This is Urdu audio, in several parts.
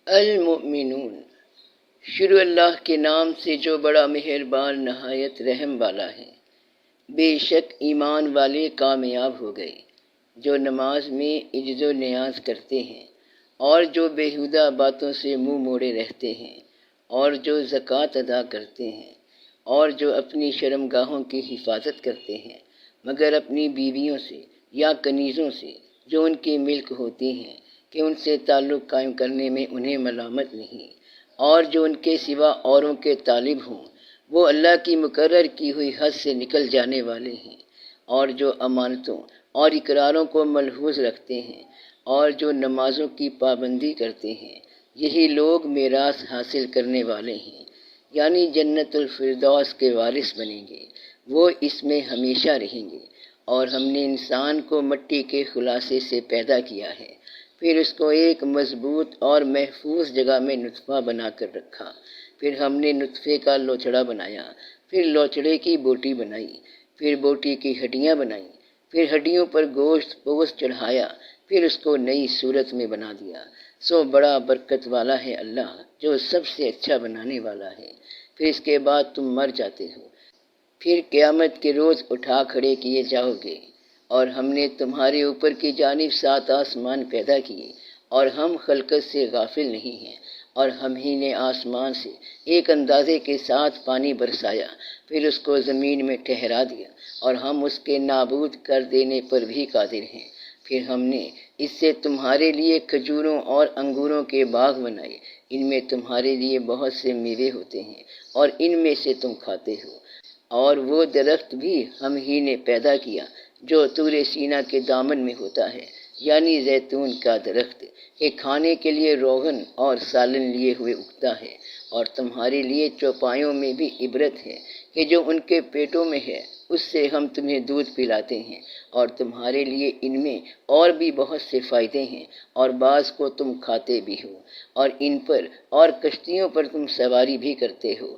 المؤمنون، شروع اللہ کے نام سے جو بڑا مہربان نہایت رحم والا ہے۔ بے شک ایمان والے کامیاب ہو گئے جو نماز میں عجز و نیاز کرتے ہیں، اور جو بیہودہ باتوں سے منہ موڑے رہتے ہیں، اور جو زکوٰۃ ادا کرتے ہیں، اور جو اپنی شرمگاہوں کی حفاظت کرتے ہیں، مگر اپنی بیویوں سے یا کنیزوں سے جو ان کی ملک ہوتی ہیں، کہ ان سے تعلق قائم کرنے میں انہیں ملامت نہیں، اور جو ان کے سوا اوروں کے طالب ہوں، وہ اللہ کی مقرر کی ہوئی حد سے نکل جانے والے ہیں، اور جو امانتوں اور اقراروں کو ملحوظ رکھتے ہیں، اور جو نمازوں کی پابندی کرتے ہیں، یہی لوگ میراث حاصل کرنے والے ہیں، یعنی جنت الفردوس کے وارث بنیں گے، وہ اس میں ہمیشہ رہیں گے۔ اور ہم نے انسان کو مٹی کے خلاصے سے پیدا کیا ہے، پھر اس کو ایک مضبوط اور محفوظ جگہ میں نطفہ بنا کر رکھا، پھر ہم نے نطفے کا لوچڑا بنایا، پھر لوچڑے کی بوٹی بنائی، پھر بوٹی کی ہڈیاں بنائیں، پھر ہڈیوں پر گوشت پوست چڑھایا، پھر اس کو نئی صورت میں بنا دیا۔ سو بڑا برکت والا ہے اللہ، جو سب سے اچھا بنانے والا ہے۔ پھر اس کے بعد تم مر جاتے ہو، پھر قیامت کے روز اٹھا کھڑے کیے جاؤ گے، اور ہم نے تمہارے اوپر کی جانب 7 آسمان پیدا کیے، اور ہم خلقت سے غافل نہیں ہیں، اور ہم ہی نے آسمان سے ایک اندازے کے ساتھ پانی برسایا، پھر اس کو زمین میں ٹھہرا دیا، اور ہم اس کے نابود کر دینے پر بھی قادر ہیں۔ پھر ہم نے اس سے تمہارے لیے کھجوروں اور انگوروں کے باغ بنائے، ان میں تمہارے لیے بہت سے میوے ہوتے ہیں، اور ان میں سے تم کھاتے ہو۔ اور وہ درخت بھی ہم ہی نے پیدا کیا جو طور سینا کے دامن میں ہوتا ہے، یعنی زیتون کا درخت، کہ کھانے کے لیے روغن اور سالن لیے ہوئے اگتا ہے، اور تمہارے لیے چوپایوں میں بھی عبرت ہے، کہ جو ان کے پیٹوں میں ہے اس سے ہم تمہیں دودھ پلاتے ہیں، اور تمہارے لیے ان میں اور بھی بہت سے فائدے ہیں، اور بعض کو تم کھاتے بھی ہو، اور ان پر اور کشتیوں پر تم سواری بھی کرتے ہو۔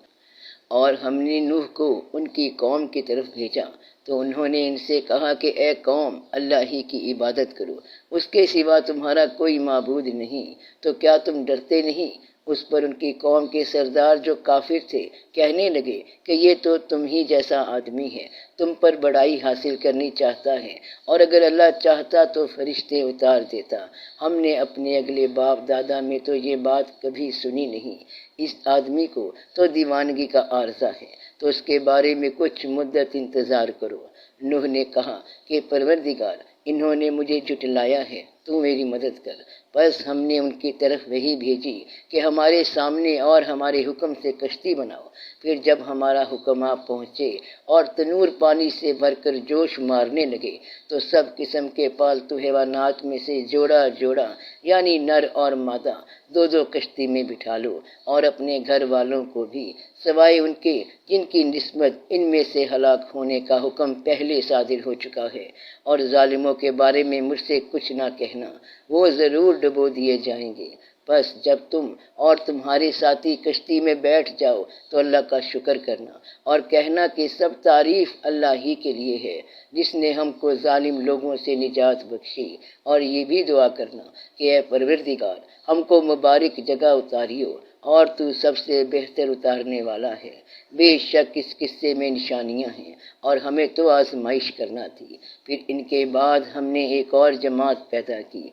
اور ہم نے نوح کو ان کی قوم کی طرف بھیجا، تو انہوں نے ان سے کہا کہ اے قوم، اللہ ہی کی عبادت کرو، اس کے سوا تمہارا کوئی معبود نہیں، تو کیا تم ڈرتے نہیں؟ اس پر ان کی قوم کے سردار جو کافر تھے کہنے لگے کہ یہ تو تم ہی جیسا آدمی ہے، تم پر بڑائی حاصل کرنی چاہتا ہے، اور اگر اللہ چاہتا تو فرشتے اتار دیتا۔ ہم نے اپنے اگلے باپ دادا میں تو یہ بات کبھی سنی نہیں، اس آدمی کو تو دیوانگی کا عارضہ ہے، تو اس کے بارے میں کچھ مدت انتظار کرو۔ نوح نے کہا کہ پروردگار، انہوں نے مجھے جھٹلایا ہے، تو میری مدد کر۔ بس ہم نے ان کی طرف وحی بھیجی کہ ہمارے سامنے اور ہمارے حکم سے کشتی بناؤ۔ پھر جب ہمارا حکم آپ پہنچے اور تنور پانی سے بھر کر جوش مارنے لگے، تو سب قسم کے پالتو حیوانات میں سے جوڑا جوڑا، یعنی نر اور مادہ، 2 کشتی میں بٹھا لو، اور اپنے گھر والوں کو بھی، سوائے ان کے جن کی نسبت ان میں سے ہلاک ہونے کا حکم پہلے صادر ہو چکا ہے۔ اور ظالموں کے بارے میں مجھ سے کچھ نہ کہنا، وہ ضرور ڈبو دیے جائیں گے۔ بس جب تم اور تمہارے ساتھی کشتی میں بیٹھ جاؤ تو اللہ کا شکر کرنا، اور کہنا کہ سب تعریف اللہ ہی کے لیے ہے، جس نے ہم کو ظالم لوگوں سے نجات بخشی۔ اور یہ بھی دعا کرنا کہ اے پروردگار، ہم کو مبارک جگہ اتاریو، اور تو سب سے بہتر اتارنے والا ہے۔ بے شک اس قصے میں نشانیاں ہیں، اور ہمیں تو آزمائش کرنا تھی۔ پھر ان کے بعد ہم نے ایک اور جماعت پیدا کی،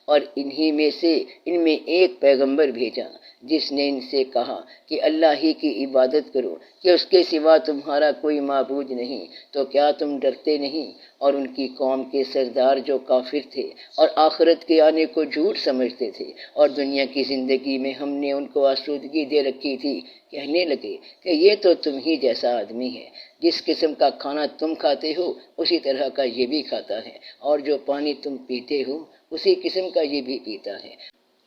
اور ان میں ایک پیغمبر بھیجا، جس نے ان سے کہا کہ اللہ ہی کی عبادت کرو، کہ اس کے سوا تمہارا کوئی معبود نہیں، تو کیا تم ڈرتے نہیں؟ اور ان کی قوم کے سردار جو کافر تھے اور آخرت کے آنے کو جھوٹ سمجھتے تھے، اور دنیا کی زندگی میں ہم نے ان کو آسودگی دے رکھی تھی، کہنے لگے کہ یہ تو تم ہی جیسا آدمی ہے، جس قسم کا کھانا تم کھاتے ہو اسی طرح کا یہ بھی کھاتا ہے، اور جو پانی تم پیتے ہو اسی قسم کا یہ بھی پیتا ہے۔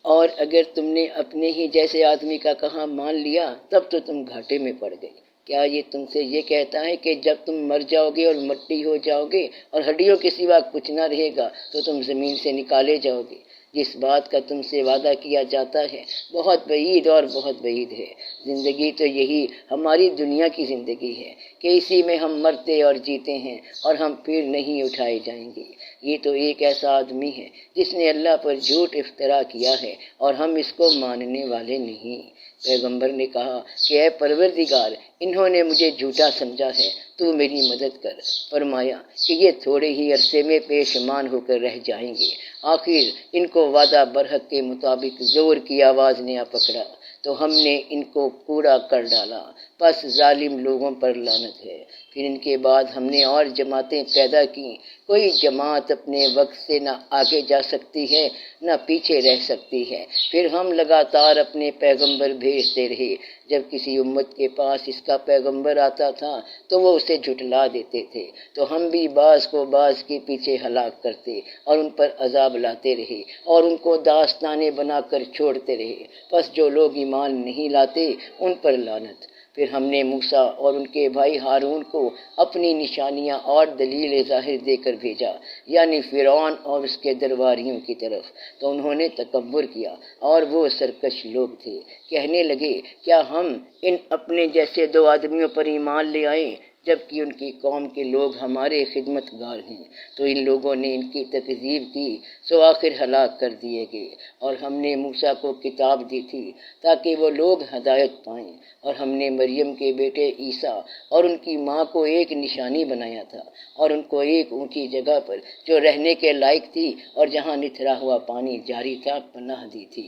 اور اگر تم نے اپنے ہی جیسے آدمی کا کہا مان لیا، تب تو تم گھاٹے میں پڑ گئے۔ کیا یہ تم سے یہ کہتا ہے کہ جب تم مر جاؤ گے اور مٹی ہو جاؤ گے اور ہڈیوں کے سوا کچھ نہ رہے گا تو تم زمین سے نکالے جاؤ گے؟ جس بات کا تم سے وعدہ کیا جاتا ہے بہت بعید اور بہت بعید ہے۔ زندگی تو یہی ہماری دنیا کی زندگی ہے، کہ اسی میں ہم مرتے اور جیتے ہیں، اور ہم پھر نہیں اٹھائے جائیں گے۔ یہ تو ایک ایسا آدمی ہے جس نے اللہ پر جھوٹ افترا کیا ہے اور ہم اس کو ماننے والے نہیں۔ پیغمبر نے کہا کہ اے پروردگار، انہوں نے مجھے جھوٹا سمجھا ہے، تو میری مدد کر۔ فرمایا کہ یہ تھوڑے ہی عرصے میں پیشمان ہو کر رہ جائیں گے۔ آخر ان کو وعدہ برحق کے مطابق زور کی آواز نے آ پکڑا تو ہم نے ان کو پورا کر ڈالا، پس ظالم لوگوں پر لعنت ہے۔ پھر ان کے بعد ہم نے اور جماعتیں پیدا کی، کوئی جماعت اپنے وقت سے نہ آگے جا سکتی ہے نہ پیچھے رہ سکتی ہے۔ پھر ہم لگاتار اپنے پیغمبر بھیجتے رہے، جب کسی امت کے پاس اس کا پیغمبر آتا تھا تو وہ اسے جھٹلا دیتے تھے، تو ہم بھی بعض کو بعض کے پیچھے ہلاک کرتے اور ان پر عذاب لاتے رہے اور ان کو داستانیں بنا کر چھوڑتے رہے۔ پس جو لوگ ایمان نہیں لاتے ان پر لعنت۔ پھر ہم نے موسیٰ اور ان کے بھائی ہارون کو اپنی نشانیاں اور دلیل ظاہر دے کر بھیجا، یعنی فرعون اور اس کے درباریوں کی طرف، تو انہوں نے تکبر کیا اور وہ سرکش لوگ تھے۔ کہنے لگے کیا ہم ان اپنے جیسے دو آدمیوں پر ایمان لے آئیں جبکہ ان کی قوم کے لوگ ہمارے خدمتگار ہیں؟ تو ان لوگوں نے ان کی تکذیب کی، سو آخر ہلاک کر دیے گئے۔ اور ہم نے موسیٰ کو کتاب دی تھی تاکہ وہ لوگ ہدایت پائیں، اور ہم نے مریم کے بیٹے عیسیٰ اور ان کی ماں کو ایک نشانی بنایا تھا اور ان کو ایک اونچی جگہ پر جو رہنے کے لائق تھی اور جہاں نتھرا ہوا پانی جاری تھا پناہ دی تھی۔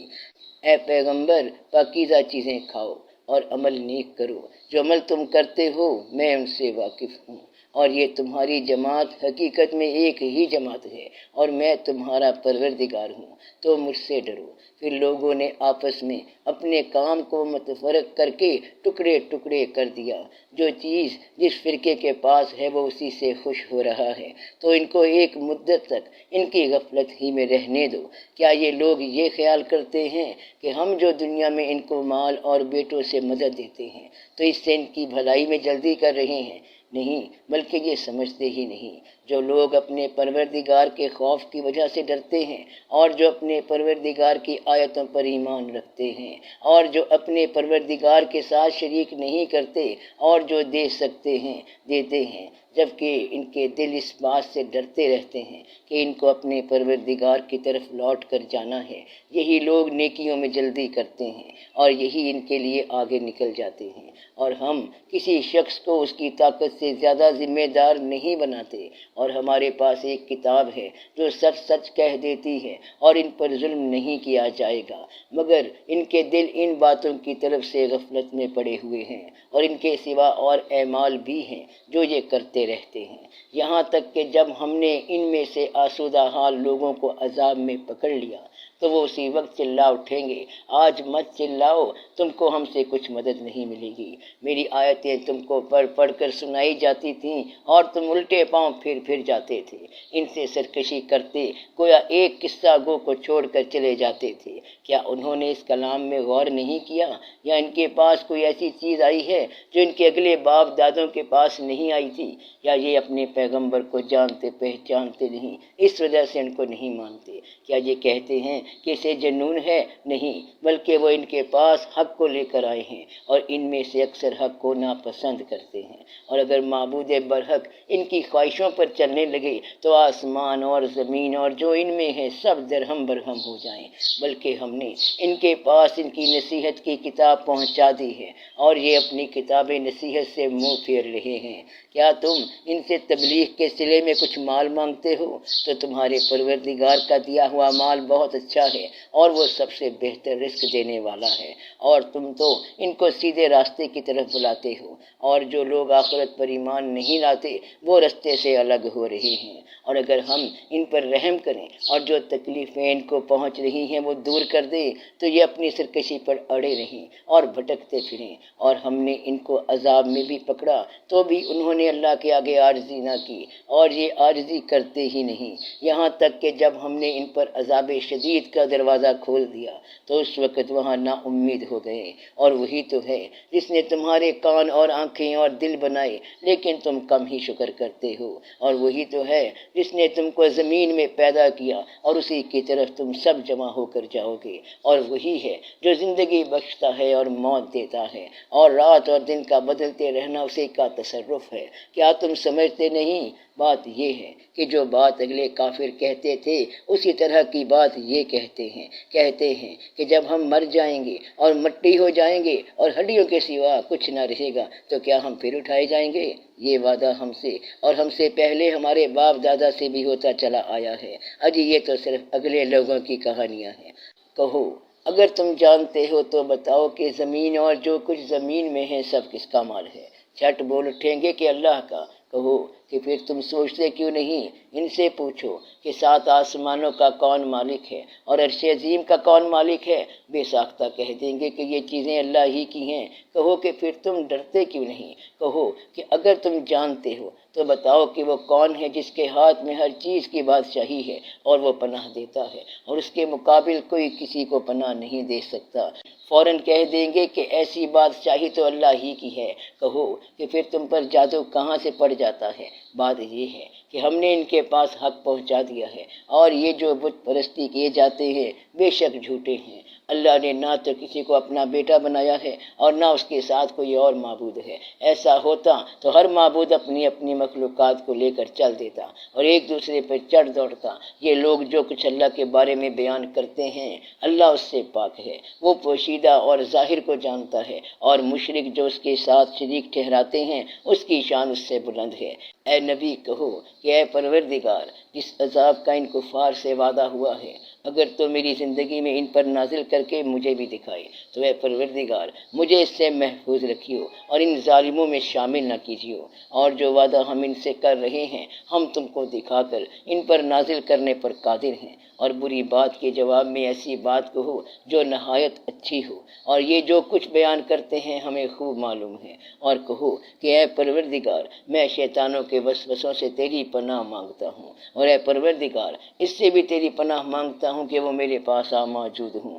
اے پیغمبر، پاکیزہ چیزیں کھاؤ اور عمل نیک کرو، جو عمل تم کرتے ہو میں ان سے واقف ہوں، اور یہ تمہاری جماعت حقیقت میں ایک ہی جماعت ہے اور میں تمہارا پروردگار ہوں، تو مجھ سے ڈرو۔ پھر لوگوں نے آپس میں اپنے کام کو متفرق کر کے ٹکڑے ٹکڑے کر دیا، جو چیز جس فرقے کے پاس ہے وہ اسی سے خوش ہو رہا ہے، تو ان کو ایک مدت تک ان کی غفلت ہی میں رہنے دو۔ کیا یہ لوگ یہ خیال کرتے ہیں کہ ہم جو دنیا میں ان کو مال اور بیٹوں سے مدد دیتے ہیں تو اس سے ان کی بھلائی میں جلدی کر رہے ہیں؟ نہیں، بلکہ یہ سمجھتے ہی نہیں۔ جو لوگ اپنے پروردگار کے خوف کی وجہ سے ڈرتے ہیں اور جو اپنے پروردگار کی آیتوں پر ایمان رکھتے ہیں اور جو اپنے پروردگار کے ساتھ شریک نہیں کرتے اور جو دے سکتے ہیں دیتے ہیں، جبکہ ان کے دل اس بات سے ڈرتے رہتے ہیں کہ ان کو اپنے پروردگار کی طرف لوٹ کر جانا ہے، یہی لوگ نیکیوں میں جلدی کرتے ہیں اور یہی ان کے لیے آگے نکل جاتے ہیں۔ اور ہم کسی شخص کو اس کی طاقت سے زیادہ ذمہ دار نہیں بناتے، اور ہمارے پاس ایک کتاب ہے جو سچ سچ کہہ دیتی ہے اور ان پر ظلم نہیں کیا جائے گا، مگر ان کے دل ان باتوں کی طرف سے غفلت میں پڑے ہوئے ہیں، اور ان کے سوا اور اعمال بھی ہیں جو یہ کرتے رہتے ہیں، یہاں تک کہ جب ہم نے ان میں سے آسودہ حال لوگوں کو عذاب میں پکڑ لیا تو وہ اسی وقت چلا اٹھیں گے، آج مت چلاؤ، تم کو ہم سے کچھ مدد نہیں ملے گی۔ میری آیتیں تم کو پڑھ پڑھ کر سنائی جاتی تھیں اور تم الٹے پاؤں پھر جاتے تھے، ان سے سرکشی کرتے، گویا ایک قصہ گو کو چھوڑ کر چلے جاتے تھے۔ کیا انہوں نے اس کلام میں غور نہیں کیا، یا ان کے پاس کوئی ایسی چیز آئی ہے جو ان کے اگلے باپ دادوں کے پاس نہیں آئی تھی، یا یہ اپنے پیغمبر کو جانتے پہچانتے نہیں، اس وجہ سے ان کو نہیں مانتے؟ کیا یہ کہتے ہیں کہ اسے جنون ہے؟ نہیں، بلکہ وہ ان کے پاس حق کو لے کر آئے ہیں، اور ان میں سے اکثر حق کو ناپسند کرتے ہیں۔ اور اگر معبود برحق ان کی خواہشوں پر چلنے لگے تو آسمان اور زمین اور جو ان میں ہے سب درہم برہم ہو جائیں، بلکہ ہم نے ان کے پاس ان کی نصیحت کی کتاب پہنچا دی ہے اور یہ اپنی کتاب نصیحت سے منہ پھیر رہے ہیں۔ کیا تم ان سے تبلیغ کے صلے میں کچھ مال مانگتے ہو؟ تو تمہارے پروردگار کا دیا ہوا مال بہت اچھا ہے اور وہ سب سے بہتر رزق دینے والا ہے، اور تم تو ان کو سیدھے راستے کی طرف بلاتے ہو، اور جو لوگ آخرت پر ایمان نہیں لاتے وہ رستے سے الگ ہو رہے ہیں۔ اور اگر ہم ان پر رحم کریں اور جو تکلیفیں ان کو پہنچ رہی ہیں وہ دور کر دیں تو یہ اپنی سرکشی پر اڑے رہیں اور بھٹکتے پھریں، اور ہم نے ان کو عذاب میں بھی پکڑا تو بھی انہوں نے اللہ کے آگے عاجزی نہ کی، اور یہ عاجزی کرتے ہی نہیں، یہاں تک کہ جب ہم نے ان پر عذاب شدید کا دروازہ کھول دیا تو اس وقت وہاں نا امید ہو گئے۔ اور وہی تو ہے جس نے تمہارے کان اور آنکھیں اور دل بنائے لیکن تم کم ہی شکر کرتے ہو، اور وہی تو ہے جس نے تم کو زمین میں پیدا کیا اور اسی کی طرف تم سب جمع ہو کر جاؤ گے۔ گے، اور وہی ہے جو زندگی بخشتا ہے اور موت دیتا ہے، اور رات اور دن کا بدلتے رہنا اسی کا تصرف ہے۔ کیا تم سمجھتے نہیں؟ بات یہ ہے کہ جو بات اگلے کافر کہتے تھے اسی طرح کی بات یہ کہتے ہیں کہ جب ہم مر جائیں گے اور مٹی ہو جائیں گے اور ہڈیوں کے سوا کچھ نہ رہے گا تو کیا ہم پھر اٹھائے جائیں گے؟ یہ وعدہ ہم سے اور ہم سے پہلے ہمارے باپ دادا سے بھی ہوتا چلا آیا ہے۔ اجی یہ تو صرف اگلے لوگوں کی کہانیاں ہیں۔ کہو اگر تم جانتے ہو تو بتاؤ کہ زمین اور جو کچھ زمین میں ہے سب کس کا مال ہے؟ جھٹ بول اٹھیں گے کہ اللہ کا۔ کہو کہ پھر تم سوچتے کیوں نہیں؟ ان سے پوچھو کہ 7 آسمانوں کا کون مالک ہے اور عرش عظیم کا کون مالک ہے؟ بے ساختہ کہہ دیں گے کہ یہ چیزیں اللہ ہی کی ہیں۔ کہو کہ پھر تم ڈرتے کیوں نہیں؟ کہو کہ اگر تم جانتے ہو تو بتاؤ کہ وہ کون ہے جس کے ہاتھ میں ہر چیز کی بادشاہی ہے اور وہ پناہ دیتا ہے اور اس کے مقابل کوئی کسی کو پناہ نہیں دے سکتا۔ فوراً کہہ دیں گے کہ ایسی بادشاہی تو اللہ ہی کی ہے۔ کہو کہ پھر تم پر جادو کہاں سے پڑ جاتا ہے؟ بات یہ ہے کہ ہم نے ان کے پاس حق پہنچا دیا ہے، اور یہ جو بت پرستی کیے جاتے ہیں بے شک جھوٹے ہیں۔ اللہ نے نہ تو کسی کو اپنا بیٹا بنایا ہے اور نہ اس کے ساتھ کوئی اور معبود ہے۔ ایسا ہوتا تو ہر معبود اپنی اپنی مخلوقات کو لے کر چل دیتا اور ایک دوسرے پر چڑھ دوڑتا۔ یہ لوگ جو کچھ اللہ کے بارے میں بیان کرتے ہیں اللہ اس سے پاک ہے، وہ پوشیدہ اور ظاہر کو جانتا ہے، اور مشرک جو اس کے ساتھ شریک ٹھہراتے ہیں اس کی شان اس سے بلند ہے۔ اے نبی کہو کہ اے پروردگار، جس عذاب کا ان کفار سے وعدہ ہوا ہے اگر تو میری زندگی میں ان پر نازل کر کے مجھے بھی دکھائے تو اے پروردگار مجھے اس سے محفوظ رکھیو اور ان ظالموں میں شامل نہ کیجیو، اور جو وعدہ ہم ان سے کر رہے ہیں ہم تم کو دکھا کر ان پر نازل کرنے پر قادر ہیں، اور بری بات کے جواب میں ایسی بات کہو جو نہایت اچھی ہو، اور یہ جو کچھ بیان کرتے ہیں ہمیں خوب معلوم ہے، اور کہو کہ اے پروردگار میں شیطانوں کے وسوسوں سے تیری پناہ مانگتا ہوں، اور اے پروردگار اس سے بھی تیری پناہ مانگتا ہوں کہ وہ میرے پاس موجود ہوں۔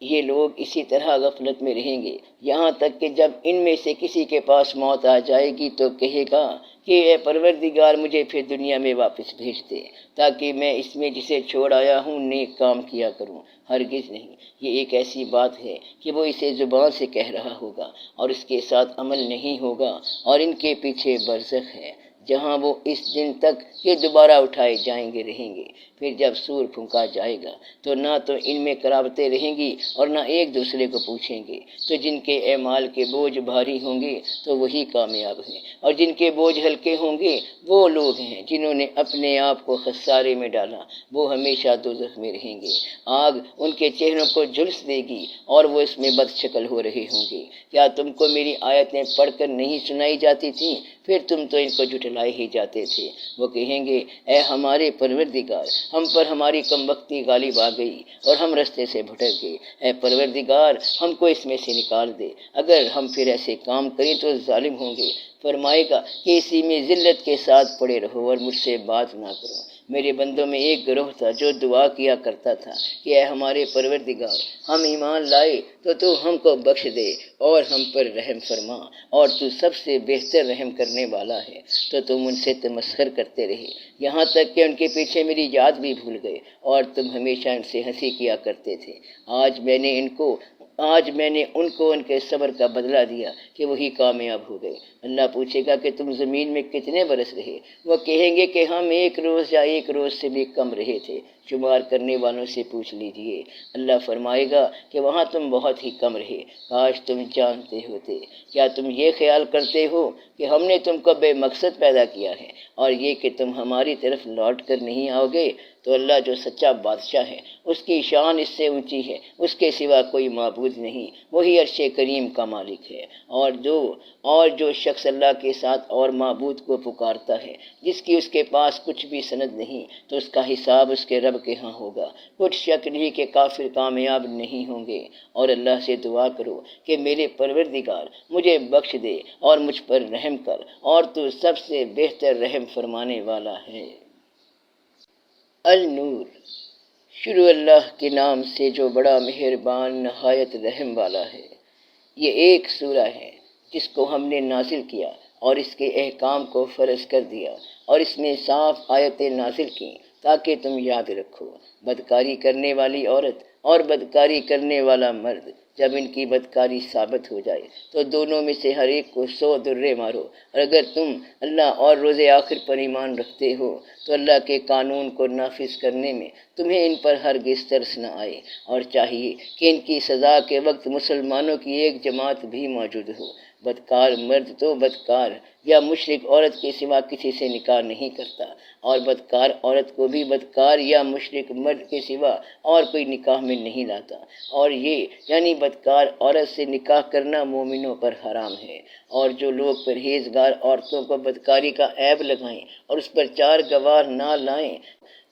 یہ لوگ اسی طرح غفلت میں رہیں گے یہاں تک کہ جب ان میں سے کسی کے پاس موت آ جائے گی تو کہے گا کہ اے پروردگار مجھے پھر دنیا میں واپس بھیج دے تاکہ میں اس میں جسے چھوڑ آیا ہوں نیک کام کیا کروں۔ ہرگز نہیں، یہ ایک ایسی بات ہے کہ وہ اسے زبان سے کہہ رہا ہوگا اور اس کے ساتھ عمل نہیں ہوگا، اور ان کے پیچھے برزخ ہے جہاں وہ اس دن تک کہ دوبارہ اٹھائے جائیں گے رہیں گے۔ پھر جب سور پھونکا جائے گا تو نہ تو ان میں قرابتیں رہیں گی اور نہ ایک دوسرے کو پوچھیں گے، تو جن کے اعمال کے بوجھ بھاری ہوں گے تو وہی کامیاب ہیں، اور جن کے بوجھ ہلکے ہوں گے وہ لوگ ہیں جنہوں نے اپنے آپ کو خسارے میں ڈالا، وہ ہمیشہ دوزخ میں رہیں گے۔ آگ ان کے چہروں کو جھلس دے گی اور وہ اس میں بد شکل ہو رہے ہوں گے۔ کیا تم کو میری آیتیں پڑھ کر نہیں سنائی جاتی تھیں؟ پھر تم تو ان کو جھٹلائے ہی جاتے تھے۔ وہ کہیں گے اے ہمارے پروردگار ہم پر ہماری کم بختی غالب آ گئی اور ہم رستے سے بھٹک گئے، اے پروردگار ہم کو اس میں سے نکال دے، اگر ہم پھر ایسے کام کریں تو ظالم ہوں گے۔ فرمائے گا کہ اسی میں ذلت کے ساتھ پڑے رہو اور مجھ سے بات نہ کرو۔ میرے بندوں میں ایک گروہ تھا جو دعا کیا کرتا تھا کہ اے ہمارے پروردگار ہم ایمان لائے تو ہم کو بخش دے اور ہم پر رحم فرما، اور تو سب سے بہتر رحم کرنے والا ہے۔ تو تم ان سے تمسخر کرتے رہے یہاں تک کہ ان کے پیچھے میری یاد بھی بھول گئے، اور تم ہمیشہ ان سے ہنسی کیا کرتے تھے۔ آج میں نے ان کو ان کے صبر کا بدلہ دیا کہ وہی کامیاب ہو گئے۔ اللہ پوچھے گا کہ تم زمین میں کتنے برس رہے؟ وہ کہیں گے کہ ہم 1 روز یا 1 روز سے بھی کم رہے تھے، شمار کرنے والوں سے پوچھ لیجئے۔ اللہ فرمائے گا کہ وہاں تم بہت ہی کم رہے، کاش تم جانتے ہوتے۔ کیا تم یہ خیال کرتے ہو کہ ہم نے تم کو بے مقصد پیدا کیا ہے اور یہ کہ تم ہماری طرف لوٹ کر نہیں آؤ گے؟ تو اللہ جو سچا بادشاہ ہے اس کی شان اس سے اونچی ہے، اس کے سوا کوئی معبود نہیں، وہی عرش کریم کا مالک ہے۔ اور جو شخص اللہ کے ساتھ اور معبود کو پکارتا ہے جس کی اس کے پاس کچھ بھی سند نہیں تو اس کا حساب اس کے رب کے ہاں ہوگا۔ کچھ شک نہیں کہ کافر کامیاب نہیں ہوں گے، اور اللہ سے دعا کرو کہ میرے پروردگار مجھے بخش دے اور مجھ پر رحم کر، اور تو سب سے بہتر رحم فرمانے والا ہے۔ النور۔ شروع اللہ کے نام سے جو بڑا مہربان نہایت رحم والا ہے۔ یہ ایک سورہ ہے جس کو ہم نے نازل کیا اور اس کے احکام کو فرض کر دیا، اور اس میں صاف آیتیں نازل کیں تاکہ تم یاد رکھو، بدکاری کرنے والی عورت اور بدکاری کرنے والا مرد جب ان کی بدکاری ثابت ہو جائے تو دونوں میں سے ہر ایک کو 100 درے مارو، اور اگر تم اللہ اور روز آخر پر ایمان رکھتے ہو تو اللہ کے قانون کو نافذ کرنے میں تمہیں ان پر ہرگز ترس نہ آئے، اور چاہیے کہ ان کی سزا کے وقت مسلمانوں کی ایک جماعت بھی موجود ہو۔ بدکار مرد تو بدکار یا مشرک عورت کے سوا کسی سے نکاح نہیں کرتا، اور بدکار عورت کو بھی بدکار یا مشرک مرد کے سوا اور کوئی نکاح میں نہیں لاتا، اور یہ یعنی بدکار عورت سے نکاح کرنا مومنوں پر حرام ہے۔ اور جو لوگ پرہیزگار عورتوں کو بدکاری کا عیب لگائیں اور اس پر 4 گواہ نہ لائیں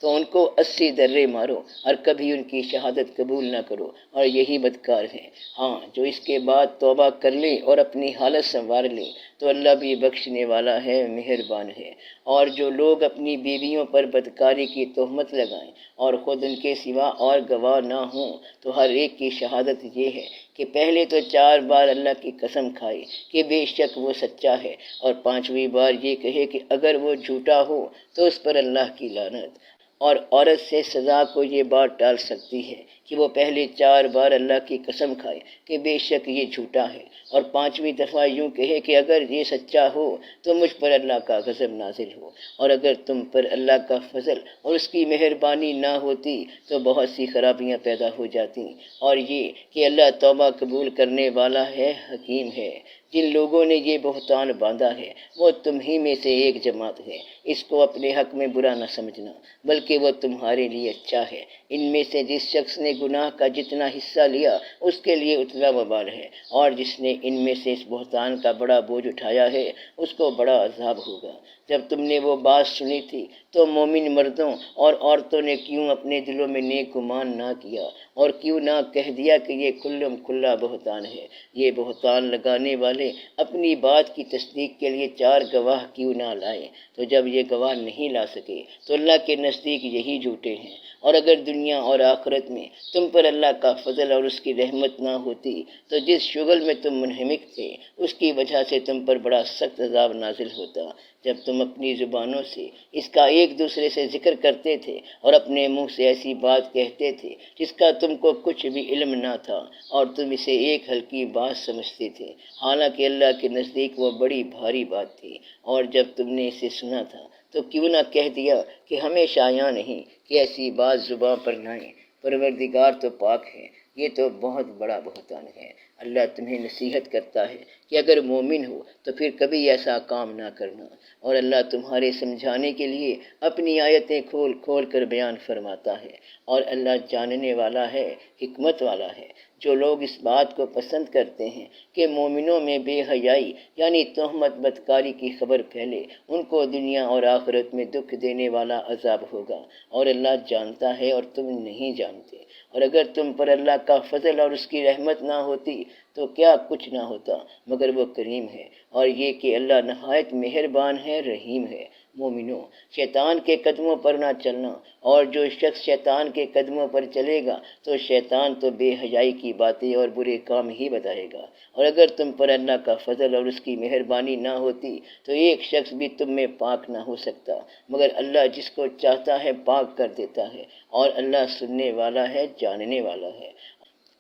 تو ان کو 80 درے مارو اور کبھی ان کی شہادت قبول نہ کرو، اور یہی بدکار ہیں۔ ہاں، جو اس کے بعد توبہ کر لے اور اپنی حالت سنوار لے تو اللہ بھی بخشنے والا ہے، مہربان ہے۔ اور جو لوگ اپنی بیویوں پر بدکاری کی تہمت لگائیں اور خود ان کے سوا اور گواہ نہ ہوں تو ہر ایک کی شہادت یہ ہے کہ پہلے تو 4 بار اللہ کی قسم کھائے کہ بے شک وہ سچا ہے، اور 5ویں بار یہ کہے کہ اگر وہ جھوٹا ہو تو اس پر اللہ کی لعنت۔ اور عورت سے سزا کو یہ بات ٹال سکتی ہے کہ وہ پہلے 4 بار اللہ کی قسم کھائے کہ بے شک یہ جھوٹا ہے، اور 5ویں دفعہ یوں کہے کہ اگر یہ سچا ہو تو مجھ پر اللہ کا غضب نازل ہو۔ اور اگر تم پر اللہ کا فضل اور اس کی مہربانی نہ ہوتی تو بہت سی خرابیاں پیدا ہو جاتی، اور یہ کہ اللہ توبہ قبول کرنے والا ہے، حکیم ہے۔ جن لوگوں نے یہ بہتان باندھا ہے وہ تم ہی میں سے ایک جماعت ہے، اس کو اپنے حق میں برا نہ سمجھنا، بلکہ وہ تمہارے لیے اچھا ہے۔ ان میں سے جس شخص نے گناہ کا جتنا حصہ لیا اس کے لیے اتنا وبال ہے، اور جس نے ان میں سے اس بہتان کا بڑا بوجھ اٹھایا ہے اس کو بڑا عذاب ہوگا۔ جب تم نے وہ بات سنی تھی تو مومن مردوں اور عورتوں نے کیوں اپنے دلوں میں نیک گمان نہ کیا، اور کیوں نہ کہہ دیا کہ یہ کھلم کھلا بہتان ہے؟ یہ بہتان لگانے والے اپنی بات کی تصدیق کے لیے 4 گواہ کیوں نہ لائیں؟ تو جب یہ گواہ نہیں لا سکے تو اللہ کے نزدیک یہی جھوٹے ہیں۔ اور اگر دنیا اور آخرت میں تم پر اللہ کا فضل اور اس کی رحمت نہ ہوتی تو جس شغل میں تم منہمک تھے اس کی وجہ سے تم پر بڑا سخت عذاب نازل ہوتا، جب تم اپنی زبانوں سے اس کا ایک دوسرے سے ذکر کرتے تھے اور اپنے منہ سے ایسی بات کہتے تھے جس کا تم کو کچھ بھی علم نہ تھا، اور تم اسے ایک ہلکی بات سمجھتے تھے، حالانکہ اللہ کے نزدیک وہ بڑی بھاری بات تھی۔ اور جب تم نے اسے سنا تھا تو کیوں نہ کہہ دیا کہ ہمیں شایع نہیں کہ ایسی بات زباں پر لائیں، پروردگار تو پاک ہے، یہ تو بہت بڑا بہتان ہے۔ اللہ تمہیں نصیحت کرتا ہے کہ اگر مومن ہو تو پھر کبھی ایسا کام نہ کرنا، اور اللہ تمہارے سمجھانے کے لیے اپنی آیتیں کھول کھول کر بیان فرماتا ہے، اور اللہ جاننے والا ہے، حکمت والا ہے۔ جو لوگ اس بات کو پسند کرتے ہیں کہ مومنوں میں بے حیائی یعنی تہمت بدکاری کی خبر پھیلے، ان کو دنیا اور آخرت میں دکھ دینے والا عذاب ہوگا، اور اللہ جانتا ہے اور تم نہیں جانتے۔ اور اگر تم پر اللہ کا فضل اور اس کی رحمت نہ ہوتی تو کیا کچھ نہ ہوتا، مگر وہ کریم ہے، اور یہ کہ اللہ نہایت مہربان ہے، رحیم ہے۔ مومنوں، شیطان کے قدموں پر نہ چلنا، اور جو شخص شیطان کے قدموں پر چلے گا تو شیطان تو بے حیائی کی باتیں اور برے کام ہی بتائے گا۔ اور اگر تم پر اللہ کا فضل اور اس کی مہربانی نہ ہوتی تو ایک شخص بھی تم میں پاک نہ ہو سکتا، مگر اللہ جس کو چاہتا ہے پاک کر دیتا ہے، اور اللہ سننے والا ہے، جاننے والا ہے۔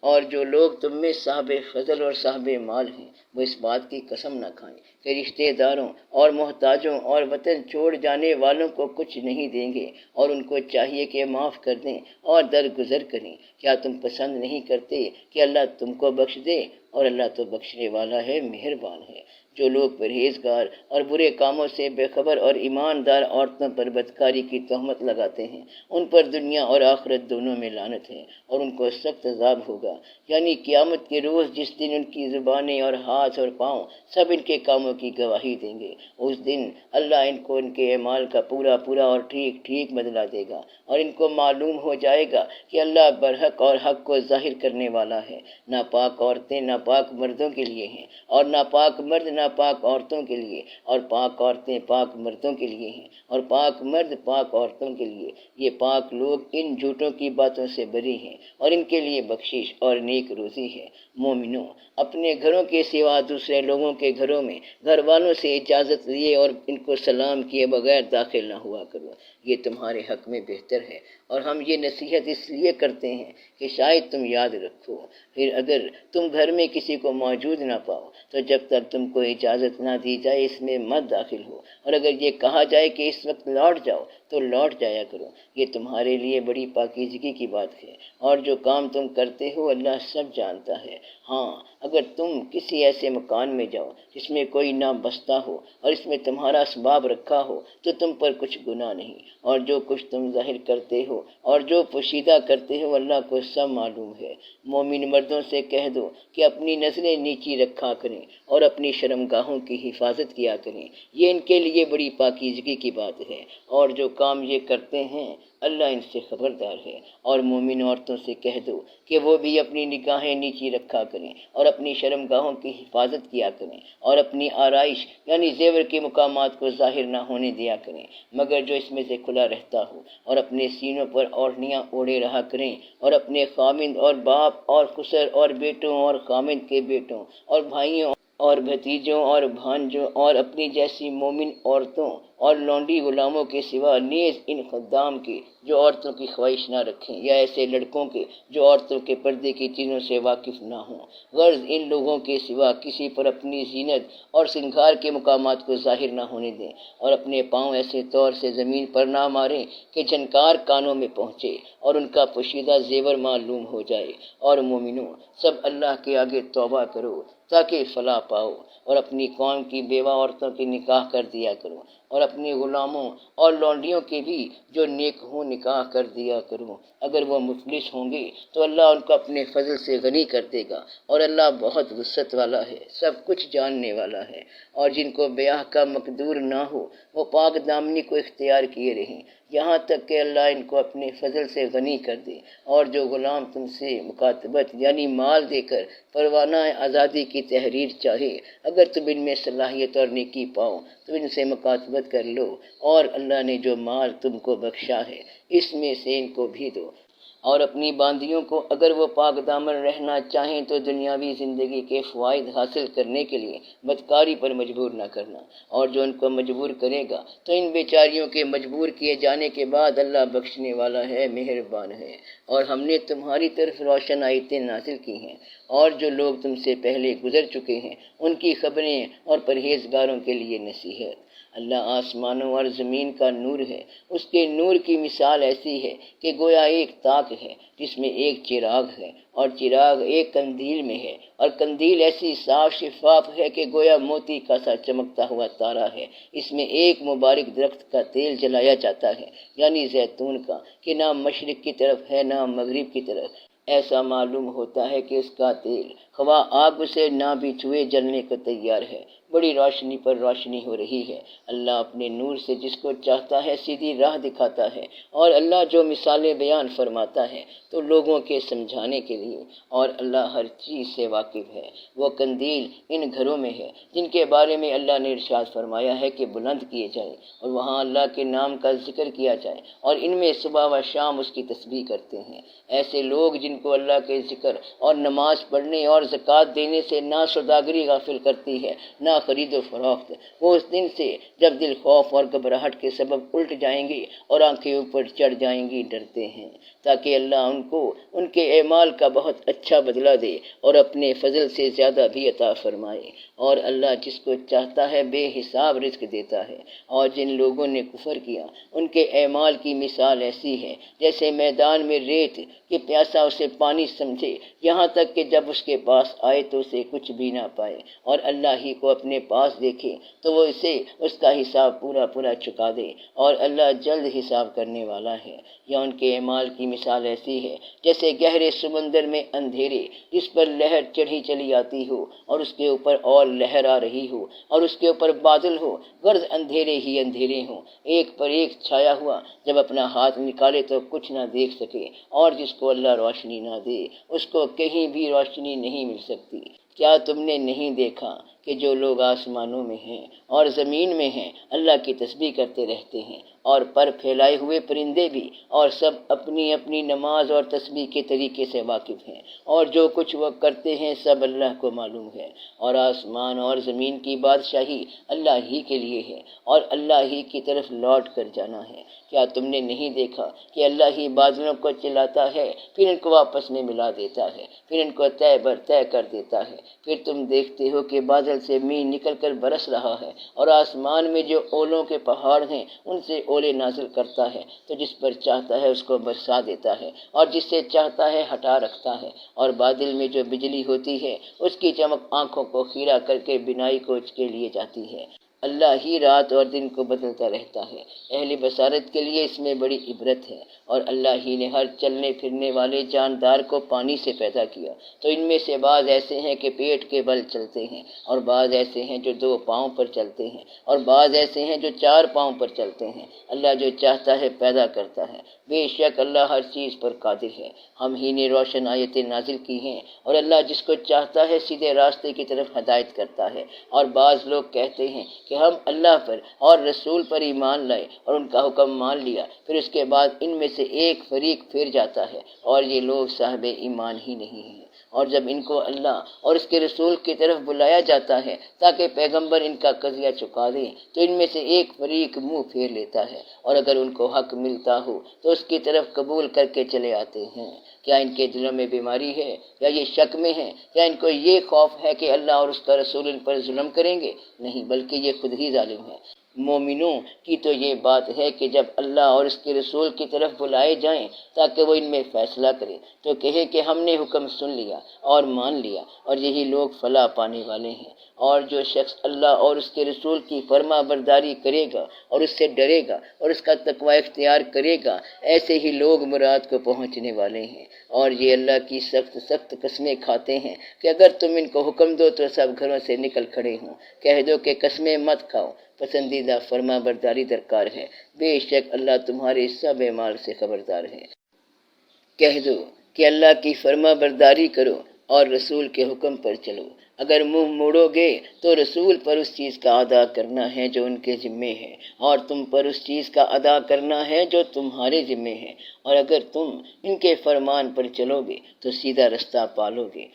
اور جو لوگ تم میں صاحب فضل اور صاحب مال ہیں وہ اس بات کی قسم نہ کھائیں کہ رشتہ داروں اور محتاجوں اور وطن چھوڑ جانے والوں کو کچھ نہیں دیں گے، اور ان کو چاہیے کہ معاف کر دیں اور درگزر کریں۔ کیا تم پسند نہیں کرتے کہ اللہ تم کو بخش دے؟ اور اللہ تو بخشنے والا ہے، مہربان ہے۔ جو لوگ پرہیزگار اور برے کاموں سے بے خبر اور ایماندار عورتوں پر بدکاری کی تہمت لگاتے ہیں ان پر دنیا اور آخرت دونوں میں لعنت ہے، اور ان کو سخت عذاب ہوگا، یعنی قیامت کے روز جس دن ان کی زبانیں اور ہاتھ اور پاؤں سب ان کے کاموں کی گواہی دیں گے۔ اس دن اللہ ان کو ان کے اعمال کا پورا پورا اور ٹھیک ٹھیک بدلہ دے گا، اور ان کو معلوم ہو جائے گا کہ اللہ برحق اور حق کو ظاہر کرنے والا ہے۔ ناپاک عورتیں ناپاک مردوں کے لیے ہیں، اور ناپاک مرد ناپاک عورتوں کے لیے، اور پاک عورتیں پاک مردوں کے لیے ہیں، اور پاک مرد پاک عورتوں کے لیے۔ یہ پاک لوگ ان جھوٹوں کی باتوں سے بری ہیں، اور ان کے لیے بخشش اور نیک روزی ہے۔ مومنوں، اپنے گھروں کے سوا دوسرے لوگوں کے گھروں میں گھر والوں سے اجازت لیے اور ان کو سلام کیے بغیر داخل نہ ہوا کرو، یہ تمہارے حق میں بہتر ہے، اور ہم یہ نصیحت اس لیے کرتے ہیں کہ شاید تم یاد رکھو۔ پھر اگر تم گھر میں کسی کو موجود نہ پاؤ تو جب تک تم کو اجازت نہ دی جائے اس میں مت داخل ہو، اور اگر یہ کہا جائے کہ اس وقت لوٹ جاؤ تو لوٹ جایا کرو، یہ تمہارے لیے بڑی پاکیزگی کی بات ہے، اور جو کام تم کرتے ہو اللہ سب جانتا ہے۔ ہاں، اگر تم کسی ایسے مکان میں جاؤ جس میں کوئی نہ بستا ہو اور اس میں تمہارا اسباب رکھا ہو تو تم پر کچھ گناہ نہیں، اور جو کچھ تم ظاہر کرتے ہو اور جو پوشیدہ کرتے ہو اللہ کو سب معلوم ہے۔ مومن مردوں سے کہہ دو کہ اپنی نظریں نیچی رکھا کریں اور اپنی شرمگاہوں کی حفاظت کیا کریں، یہ ان کے لیے بڑی پاکیزگی کی بات ہے، اور جو کام یہ کرتے ہیں اللہ ان سے خبردار ہے۔ اور مومن عورتوں سے کہہ دو کہ وہ بھی اپنی نگاہیں نیچی رکھا کریں اور اپنی شرمگاہوں کی حفاظت کیا کریں، اور اپنی آرائش یعنی زیور کے مقامات کو ظاہر نہ ہونے دیا کریں مگر جو اس میں سے کھلا رہتا ہو، اور اپنے سینوں پر اوڑھنیاں اوڑھے رہا کریں، اور اپنے خامند اور باپ اور خسر اور بیٹوں اور خامند کے بیٹوں اور بھائیوں اور بھتیجوں اور بھانجوں اور اپنی جیسی مومن عورتوں اور لونڈی غلاموں کے سوا نیز ان خدام کے جو عورتوں کی خواہش نہ رکھیں، یا ایسے لڑکوں کے جو عورتوں کے پردے کی چیزوں سے واقف نہ ہوں، غرض ان لوگوں کے سوا کسی پر اپنی زینت اور سنگھار کے مقامات کو ظاہر نہ ہونے دیں، اور اپنے پاؤں ایسے طور سے زمین پر نہ ماریں کہ جھنکار کانوں میں پہنچے اور ان کا پوشیدہ زیور معلوم ہو جائے۔ اور مومنوں، سب اللہ کے آگے توبہ کرو تاکہ فلاح پاؤ، اور اپنی قوم کی بیوہ عورتوں کے نکاح کر دیا کرو، اور اپنے غلاموں اور لونڈیوں کے بھی جو نیک ہوں نکاح کر دیا کرو۔ اگر وہ مفلس ہوں گے تو اللہ ان کو اپنے فضل سے غنی کر دے گا، اور اللہ بہت وسعت والا ہے، سب کچھ جاننے والا ہے۔ اور جن کو بیاہ کا مقدور نہ ہو وہ پاک دامنی کو اختیار کیے رہیں یہاں تک کہ اللہ ان کو اپنے فضل سے غنی کر دے۔ اور جو غلام تم سے مکاتبت یعنی مال دے کر پروانہ آزادی کی تحریر چاہے، اگر تم ان میں صلاحیت اور نیکی پاؤ تو ان سے مکاتبت کر لو، اور اللہ نے جو مال تم کو بخشا ہے اس میں سے ان کو بھی دو۔ اور اپنی باندیوں کو اگر وہ پاک دامن رہنا چاہیں تو دنیاوی زندگی کے فوائد حاصل کرنے کے لیے بدکاری پر مجبور نہ کرنا، اور جو ان کو مجبور کرے گا تو ان بیچاریوں کے مجبور کیے جانے کے بعد اللہ بخشنے والا ہے، مہربان ہے۔ اور ہم نے تمہاری طرف روشن آیتیں نازل کی ہیں، اور جو لوگ تم سے پہلے گزر چکے ہیں ان کی خبریں اور پرہیزگاروں کے لیے نصیحت۔ اللہ آسمانوں اور زمین کا نور ہے، اس کے نور کی مثال ایسی ہے کہ گویا ایک تاک ہے جس میں ایک چراغ ہے، اور چراغ ایک قندیل میں ہے، اور قندیل ایسی صاف شفاف ہے کہ گویا موتی کا سا چمکتا ہوا تارا ہے۔ اس میں ایک مبارک درخت کا تیل جلایا جاتا ہے یعنی زیتون کا، کہ نہ مشرق کی طرف ہے نہ مغرب کی طرف۔ ایسا معلوم ہوتا ہے کہ اس کا تیل خواہ آگ سے نہ بھی چھوئے جلنے کو تیار ہے، بڑی روشنی پر روشنی ہو رہی ہے۔ اللہ اپنے نور سے جس کو چاہتا ہے سیدھی راہ دکھاتا ہے، اور اللہ جو مثالیں بیان فرماتا ہے تو لوگوں کے سمجھانے کے لیے، اور اللہ ہر چیز سے واقف ہے۔ وہ قندیل ان گھروں میں ہے جن کے بارے میں اللہ نے ارشاد فرمایا ہے کہ بلند کیے جائیں اور وہاں اللہ کے نام کا ذکر کیا جائے، اور ان میں صبح و شام اس کی تسبیح کرتے ہیں۔ ایسے لوگ جن کو اللہ کے ذکر اور نماز پڑھنے اور زکوٰۃ دینے سے نہ سوداگری غافل کرتی ہے نہ خرید و فروخت، وہ اس دن سے جب دل خوف اور گھبراہٹ کے سبب الٹ جائیں گے اور آنکھیں اوپر چڑھ جائیں گی ڈرتے ہیں، تاکہ اللہ ان کو ان کے اعمال کا بہت اچھا بدلہ دے اور اپنے فضل سے زیادہ بھی عطا فرمائے۔ اور اللہ جس کو چاہتا ہے بے حساب رزق دیتا ہے۔ اور جن لوگوں نے کفر کیا ان کے اعمال کی مثال ایسی ہے جیسے میدان میں ریت کہ پیاسا اسے پانی سمجھے یہاں تک کہ جب اس کے پاس آئے تو اسے کچھ بھی نہ پائے، اور اللہ ہی کو اپنے پاس دیکھے تو وہ اسے اس کا حساب پورا پورا چکا دے، اور اللہ جلد حساب کرنے والا ہے۔ یا ان کے اعمال کی مثال ایسی ہے جیسے گہرے سمندر میں اندھیرے جس پر لہر چڑھی چلی آتی ہو اور اس کے اوپر اور لہر آ رہی ہو اور اس کے اوپر بادل ہو، غرض اندھیرے ہی اندھیرے ہوں، ایک پر ایک چھایا ہوا، جب اپنا ہاتھ نکالے تو کچھ نہ دیکھ سکے، اور جس کو اللہ روشنی نہ دے اس کو کہیں بھی روشنی نہیں مل سکتی۔ کیا تم نے نہیں دیکھا کہ جو لوگ آسمانوں میں ہیں اور زمین میں ہیں اللہ کی تسبیح کرتے رہتے ہیں، اور پر پھیلائے ہوئے پرندے بھی، اور سب اپنی اپنی نماز اور تسبیح کے طریقے سے واقف ہیں، اور جو کچھ وہ کرتے ہیں سب اللہ کو معلوم ہے، اور آسمان اور زمین کی بادشاہی اللہ ہی کے لیے ہے، اور اللہ ہی کی طرف لوٹ کر جانا ہے۔ کیا تم نے نہیں دیکھا کہ اللہ ہی بادلوں کو چلاتا ہے، پھر ان کو واپس میں ملا دیتا ہے، پھر ان کو طے بر طے کر دیتا ہے، پھر تم دیکھتے ہو کہ بادل سے میںہ نکل کر برس رہا ہے، اور آسمان میں جو اولوں کے پہاڑ ہیں ان سے اولے نازل کرتا ہے، تو جس پر چاہتا ہے اس کو برسا دیتا ہے، اور جس سے چاہتا ہے ہٹا رکھتا ہے، اور بادل میں جو بجلی ہوتی ہے اس کی چمک آنکھوں کو خیرہ کر کے بینائی کو اچکے لیے جاتی ہے۔ اللہ ہی رات اور دن کو بدلتا رہتا ہے، اہل بصارت کے لیے اس میں بڑی عبرت ہے۔ اور اللہ ہی نے ہر چلنے پھرنے والے جاندار کو پانی سے پیدا کیا، تو ان میں سے بعض ایسے ہیں کہ پیٹ کے بل چلتے ہیں، اور بعض ایسے ہیں جو 2 پاؤں پر چلتے ہیں، اور بعض ایسے ہیں جو 4 پاؤں پر چلتے ہیں۔ اللہ جو چاہتا ہے پیدا کرتا ہے، بے شک اللہ ہر چیز پر قادر ہے۔ ہم ہی نے روشن آیتیں نازل کی ہیں، اور اللہ جس کو چاہتا ہے سیدھے راستے کی طرف ہدایت کرتا ہے۔ اور بعض لوگ کہتے ہیں کہ ہم اللہ پر اور رسول پر ایمان لائے اور ان کا حکم مان لیا، پھر اس کے بعد ان میں سے ایک فریق پھر جاتا ہے، اور یہ لوگ صاحب ایمان ہی نہیں ہیں۔ اور جب ان کو اللہ اور اس کے رسول کی طرف بلایا جاتا ہے تاکہ پیغمبر ان کا قضیہ چکا دیں، تو ان میں سے ایک فریق منہ پھیر لیتا ہے، اور اگر ان کو حق ملتا ہو تو اس کی طرف قبول کر کے چلے آتے ہیں۔ کیا ان کے دلوں میں بیماری ہے یا یہ شک میں ہیں؟ کیا ان کو یہ خوف ہے کہ اللہ اور اس کا رسول ان پر ظلم کریں گے؟ نہیں، بلکہ یہ خود ہی ظالم ہے۔ مومنوں کی تو یہ بات ہے کہ جب اللہ اور اس کے رسول کی طرف بلائے جائیں تاکہ وہ ان میں فیصلہ کرے، تو کہے کہ ہم نے حکم سن لیا اور مان لیا، اور یہی لوگ فلاح پانے والے ہیں۔ اور جو شخص اللہ اور اس کے رسول کی فرما برداری کرے گا اور اس سے ڈرے گا اور اس کا تقوی اختیار کرے گا، ایسے ہی لوگ مراد کو پہنچنے والے ہیں۔ اور یہ اللہ کی سخت سخت قسمیں کھاتے ہیں کہ اگر تم ان کو حکم دو تو سب گھروں سے نکل کھڑے ہوں۔ کہہ دو کہ قسمیں مت کھاؤ، پسندیدہ فرما برداری درکار ہے، بے شک اللہ تمہارے سب اعمال سے خبردار ہے۔ کہہ دو کہ اللہ کی فرما برداری کرو اور رسول کے حکم پر چلو۔ اگر منہ موڑو گے تو رسول پر اس چیز کا ادا کرنا ہے جو ان کے ذمے ہے، اور تم پر اس چیز کا ادا کرنا ہے جو تمہارے ذمے ہے، اور اگر تم ان کے فرمان پر چلو گے تو سیدھا رستہ پالو گے،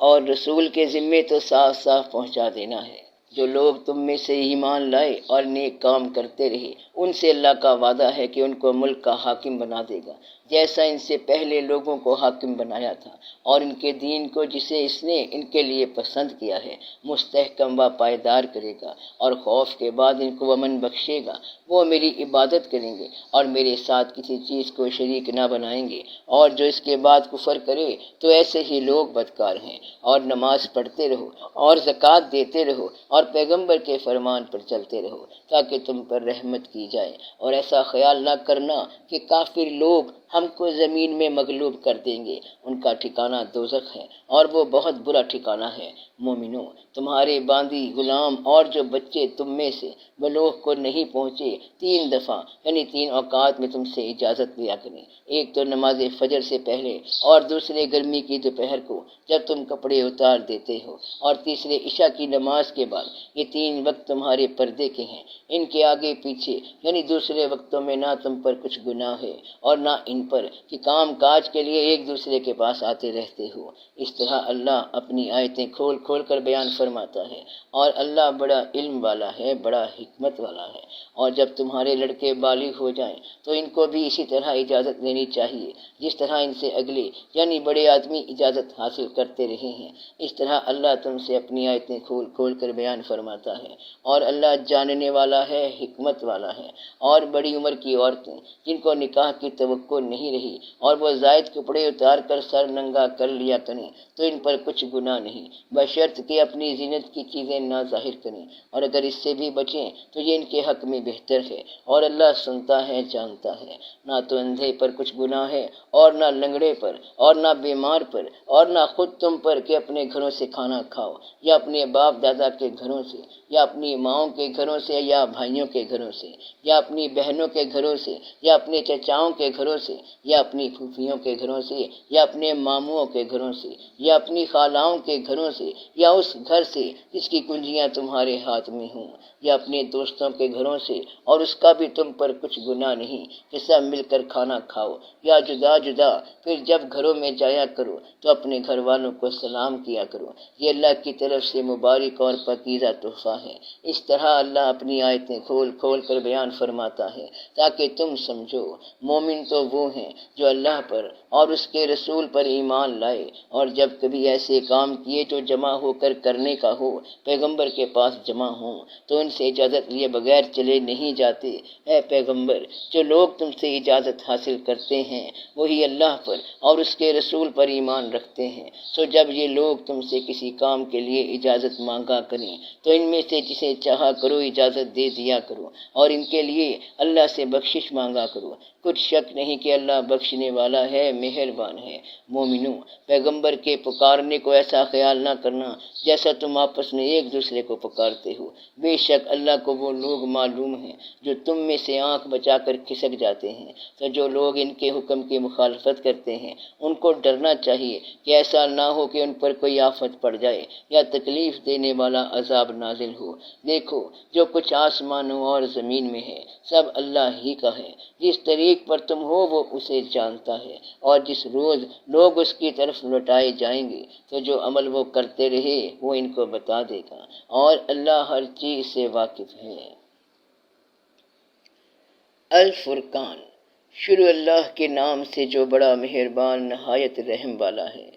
اور رسول کے ذمے تو صاف صاف پہنچا دینا ہے۔ جو لوگ تم میں سے ایمان لائے اور نیک کام کرتے رہے، ان سے اللہ کا وعدہ ہے کہ ان کو ملک کا حاکم بنا دے گا، جیسا ان سے پہلے لوگوں کو حاکم بنایا تھا، اور ان کے دین کو جسے اس نے ان کے لیے پسند کیا ہے مستحکم و پائیدار کرے گا، اور خوف کے بعد ان کو امن بخشے گا۔ وہ میری عبادت کریں گے اور میرے ساتھ کسی چیز کو شریک نہ بنائیں گے، اور جو اس کے بعد کفر کرے تو ایسے ہی لوگ بدکار ہیں۔ اور نماز پڑھتے رہو اور زکوٰۃ دیتے رہو اور پیغمبر کے فرمان پر چلتے رہو تاکہ تم پر رحمت کی جائے، اور ایسا خیال نہ کرنا کہ کافر لوگ ہم کو زمین میں مغلوب کر دیں گے، ان کا ٹھکانہ دوزخ ہے اور وہ بہت برا ٹھکانہ ہے۔ مومنوں، تمہارے باندی غلام اور جو بچے تم میں سے بلوغ کو نہیں پہنچے 3 دفعہ یعنی 3 اوقات میں تم سے اجازت لیا کریں، ایک تو نماز فجر سے پہلے، اور دوسرے گرمی کی دوپہر کو جب تم کپڑے اتار دیتے ہو، اور تیسرے عشاء کی نماز کے بعد۔ یہ 3 وقت تمہارے پردے کے ہیں، ان کے آگے پیچھے یعنی دوسرے وقتوں میں نہ تم پر کچھ گناہ ہے اور نہ ان پر کہ کام کاج کے لیے ایک دوسرے کے پاس آتے رہتے ہو۔ اس طرح اللہ اپنی آیتیں کھول کھول کر بیان فرماتا ہے، اور اللہ بڑا علم والا ہے، بڑا حکمت والا ہے۔ اور جب تمہارے لڑکے بالغ ہو جائیں تو ان کو بھی اسی طرح اجازت لینی چاہیے جس طرح ان سے اگلے یعنی بڑے آدمی اجازت حاصل کرتے رہے ہیں۔ اس طرح اللہ تم سے اپنی آیتیں کھول کھول کر بیان فرماتا ہے، اور اللہ جاننے والا ہے، حکمت والا ہے۔ اور بڑی عمر کی عورتیں جن کو نکاح کی توقع نہیں رہی اور وہ زائد کپڑے اتار کر سر ننگا کر لیا کریں تو ان پر کچھ گناہ نہیں، بشرط کہ اپنی زینت کی چیزیں نہ ظاہر کریں، اور اگر اس سے بھی بچیں تو یہ ان کے حق میں بہتر ہے، اور اللہ سنتا ہے، جانتا ہے۔ نہ تو اندھے پر کچھ گناہ ہے اور نہ لنگڑے پر اور نہ بیمار پر اور نہ خود تم پر کہ اپنے گھروں سے کھانا کھاؤ، یا اپنے باپ دادا کے گھروں سے، یا اپنی ماؤں کے گھروں سے، یا بھائیوں کے گھروں سے، یا اپنی بہنوں کے گھروں سے، یا اپنے چچاؤں کے گھروں سے، یا اپنی پھوپھیوں کے گھروں سے یا اپنے ماموں کے گھروں سے یا اپنی خالاؤں کے گھروں سے یا اس گھر سے جس کی کنجیاں تمہارے ہاتھ میں ہوں یا اپنے دوستوں کے گھروں سے اور اس کا بھی تم پر کچھ گناہ نہیں کہ سب مل کر کھانا کھاؤ یا جدا جدا، پھر جب گھروں میں جایا کرو تو اپنے گھر والوں کو سلام کیا کرو، یہ اللہ کی طرف سے مبارک اور پاکیزہ تحفہ ہے۔ اس طرح اللہ اپنی آیتیں کھول کھول کر بیان فرماتا ہے تاکہ تم سمجھو۔ مومن تو وہ ہیں جو اللہ پر اور اس کے رسول پر ایمان لائے، اور جب کبھی ایسے کام کیے جو جمع ہو کر کرنے کا ہو، پیغمبر کے پاس جمع ہوں تو ان سے اجازت لیے بغیر چلے نہیں جاتے۔ اے پیغمبر، جو لوگ تم سے اجازت حاصل کرتے ہیں وہی اللہ پر اور اس کے رسول پر ایمان رکھتے ہیں، سو جب یہ لوگ تم سے کسی کام کے لیے اجازت مانگا کریں تو ان میں سے جسے چاہا کرو اجازت دے دیا کرو، اور ان کے لیے اللہ سے بخشش مانگا کرو، کچھ شک نہیں کہ اللہ بخشنے والا ہے، مہربان ہے۔ مومنو، پیغمبر کے پکارنے کو ایسا خیال نہ کرنا جیسا تم آپس میں ایک دوسرے کو پکارتے ہو، بے شک اللہ کو وہ لوگ معلوم ہیں جو تم میں سے آنکھ بچا کر کھسک جاتے ہیں، تو جو لوگ ان کے حکم کی مخالفت کرتے ہیں ان کو ڈرنا چاہیے کہ ایسا نہ ہو کہ ان پر کوئی آفت پڑ جائے یا تکلیف دینے والا عذاب نازل ہو۔ دیکھو، جو کچھ آسمانوں اور زمین میں ہے سب اللہ ہی کا ہے، جس طریق پر تم ہو وہ اسے جانتا ہے، اور جس روز لوگ اس کی طرف لوٹائے جائیں گے تو جو عمل وہ کرتے رہے وہ ان کو بتا دے گا، اور اللہ ہر چیز سے واقف ہے۔ الفرقان۔ شروع اللہ کے نام سے جو بڑا مہربان نہایت رحم والا ہے۔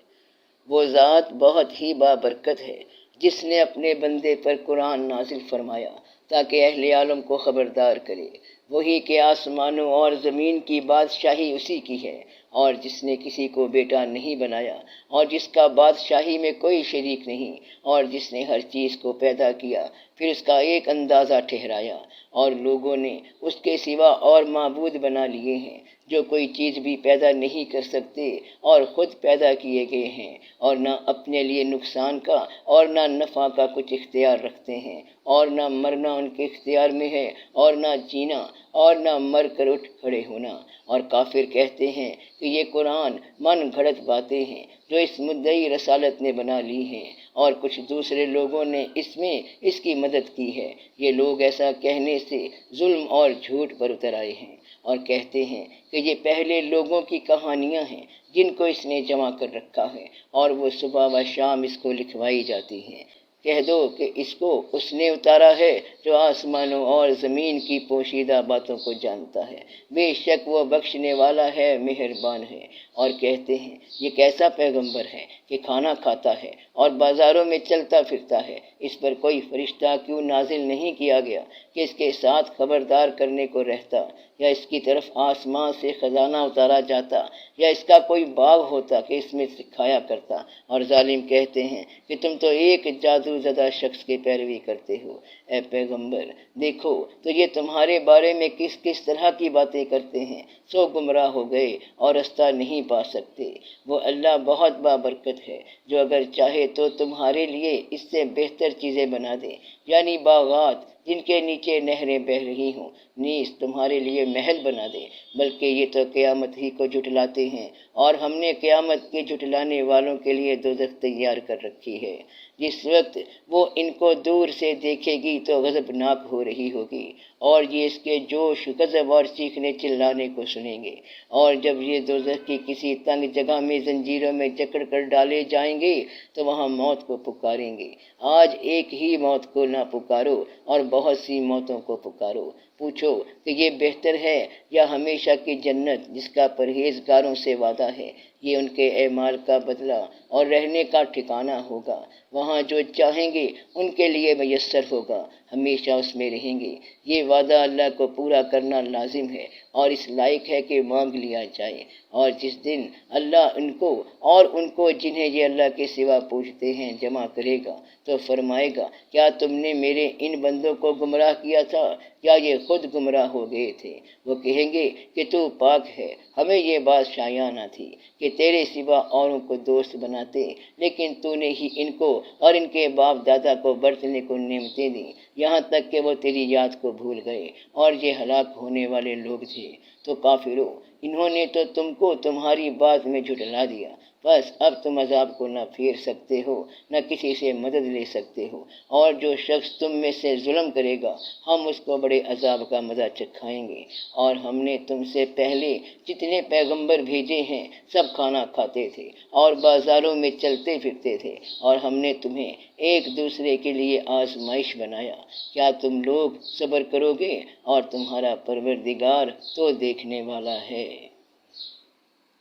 وہ ذات بہت ہی بابرکت ہے جس نے اپنے بندے پر قرآن نازل فرمایا تاکہ اہل عالم کو خبردار کرے۔ وہی کہ آسمانوں اور زمین کی بادشاہی اسی کی ہے، اور جس نے کسی کو بیٹا نہیں بنایا اور جس کا بادشاہی میں کوئی شریک نہیں، اور جس نے ہر چیز کو پیدا کیا پھر اس کا ایک اندازہ ٹھہرایا، اور لوگوں نے اس کے سوا اور معبود بنا لیے ہیں جو کوئی چیز بھی پیدا نہیں کر سکتے اور خود پیدا کیے گئے ہیں، اور نہ اپنے لیے نقصان کا اور نہ نفع کا کچھ اختیار رکھتے ہیں، اور نہ مرنا ان کے اختیار میں ہے اور نہ جینا اور نہ مر کر اٹھ کھڑے ہونا۔ اور کافر کہتے ہیں کہ یہ قرآن من گھڑت باتیں ہیں جو اس مدعی رسالت نے بنا لی ہیں، اور کچھ دوسرے لوگوں نے اس میں اس کی مدد کی ہے۔ یہ لوگ ایسا کہنے سے ظلم اور جھوٹ پر اتر آئے ہیں، اور کہتے ہیں کہ یہ پہلے لوگوں کی کہانیاں ہیں جن کو اس نے جمع کر رکھا ہے، اور وہ صبح و شام اس کو لکھوائی جاتی ہیں۔ کہہ دو کہ اس کو اس نے اتارا ہے جو آسمانوں اور زمین کی پوشیدہ باتوں کو جانتا ہے، بے شک وہ بخشنے والا ہے، مہربان ہے۔ اور کہتے ہیں یہ کیسا پیغمبر ہے کہ کھانا کھاتا ہے اور بازاروں میں چلتا پھرتا ہے، اس پر کوئی فرشتہ کیوں نازل نہیں کیا گیا کہ اس کے ساتھ خبردار کرنے کو رہتا، یا اس کی طرف آسمان سے خزانہ اتارا جاتا، یا اس کا کوئی باغ ہوتا کہ اس میں سکھایا کرتا۔ اور ظالم کہتے ہیں کہ تم تو ایک جادو زدہ شخص کی پیروی کرتے ہو۔ اے پیغمبر، دیکھو تو یہ تمہارے بارے میں کس کس طرح کی باتیں کرتے ہیں، سو گمراہ ہو گئے اور رستہ نہیں پا سکتے۔ وہ اللہ بہت بابرکت ہے جو اگر چاہے تو تمہارے لیے اس سے بہتر چیزیں بنا دے، یعنی باغات جن کے نیچے نہریں بہہ رہی ہوں، نیز تمہارے لیے محل بنا دے، بلکہ یہ تو قیامت ہی کو جھٹلاتے ہیں، اور ہم نے قیامت کے جھٹلانے والوں کے لیے دوزخ تیار کر رکھی ہے۔ جس وقت وہ ان کو دور سے دیکھے گی تو غضبناک ہو رہی ہوگی، اور یہ اس کے جوش، غضب اور چیخنے چلانے کو سنیں گے، اور جب یہ دوزخ کی کسی تنگ جگہ میں زنجیروں میں جکڑ کر ڈالے جائیں گے تو وہاں موت کو پکاریں گے۔ آج ایک ہی موت کو نہ پکارو اور بہت سی موتوں کو پکارو۔ پوچھو کہ یہ بہتر ہے یا ہمیشہ کی جنت جس کا پرہیزگاروں سے وعدہ ہے، یہ ان کے اعمال کا بدلہ اور رہنے کا ٹھکانہ ہوگا، وہاں جو چاہیں گے ان کے لیے میسر ہوگا، ہمیشہ اس میں رہیں گے۔ یہ وعدہ اللہ کو پورا کرنا لازم ہے اور اس لائق ہے کہ مانگ لیا جائے۔ اور جس دن اللہ ان کو جنہیں یہ اللہ کے سوا پوچھتے ہیں جمع کرے گا تو فرمائے گا، کیا تم نے میرے ان بندوں کو گمراہ کیا تھا یا یہ خود گمراہ ہو گئے تھے؟ وہ کہیں گے کہ تو پاک ہے، ہمیں یہ بات شایع نہ تھی کہ تیرے سوا اوروں کو دوست بناتے، لیکن تو نے ہی ان کو اور ان کے باپ دادا کو برتنے کو نعمتیں دیں، یہاں تک کہ وہ تیری یاد کو بھول گئے، اور یہ ہلاک ہونے والے لوگ تھے۔ تو کافرو، انہوں نے تو تم کو تمہاری بات میں جھٹلا دیا، بس اب تم عذاب کو نہ پھیر سکتے ہو، نہ کسی سے مدد لے سکتے ہو، اور جو شخص تم میں سے ظلم کرے گا ہم اس کو بڑے عذاب کا مزہ چکھائیں گے۔ اور ہم نے تم سے پہلے جتنے پیغمبر بھیجے ہیں سب کھانا کھاتے تھے اور بازاروں میں چلتے پھرتے تھے، اور ہم نے تمہیں ایک دوسرے کے لیے آزمائش بنایا۔ کیا تم لوگ صبر کرو گے؟ اور تمہارا پروردگار تو دیکھنے والا ہے۔